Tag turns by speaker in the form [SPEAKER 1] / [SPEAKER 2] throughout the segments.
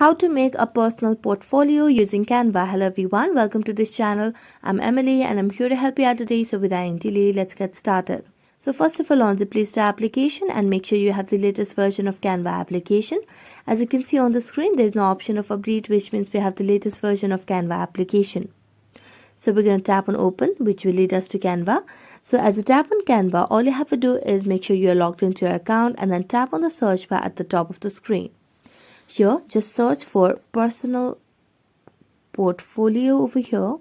[SPEAKER 1] How to make a personal portfolio using Canva. Hello everyone, welcome to this channel. I'm Emily and I'm here to help you out today. So without any delay, let's get started. So first of all, on the Play Store application, and make sure you have the latest version of Canva application. As you can see on the screen, there's no option of update, which means we have the latest version of Canva application. So we're going to tap on open, which will lead us to Canva. So as you tap on Canva, all you have to do is make sure you're logged into your account and then tap on the search bar at the top of the screen. Here, just search for personal portfolio over here,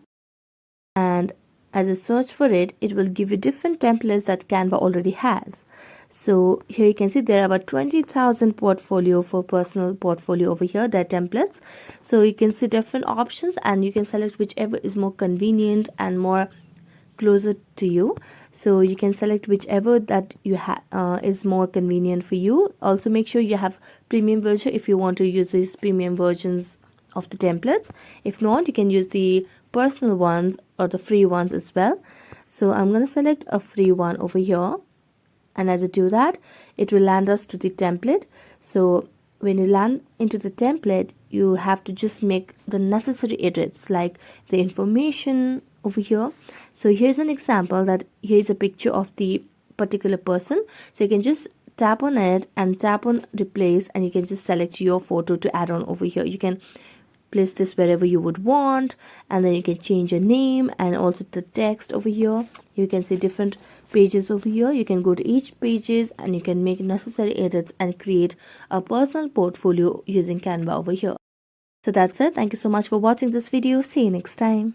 [SPEAKER 1] and as you search for it, it will give you different templates that Canva already has. So here you can see there are about 20,000 portfolio for personal portfolio over here. There are templates, so you can see different options and you can select whichever is more convenient and more closer to you. So you can select whichever that you have is more convenient for you. Also make sure you have premium version if you want to use these premium versions of the templates. If not, you can use the personal ones or the free ones as well. So I'm going to select a free one over here, and as I do that, it will land us to the template. So when you land into the template, you have to just make the necessary edits like the information over here. So here's an example that here's a picture of the particular person. So you can just tap on it and tap on replace, and you can just select your photo to add on over here. You can place this wherever you would want, and then you can change your name and also the text over here. You can see different pages over here. You can go to each pages and you can make necessary edits and create a personal portfolio using Canva over here. So that's it. Thank you so much for watching this video. See you next time.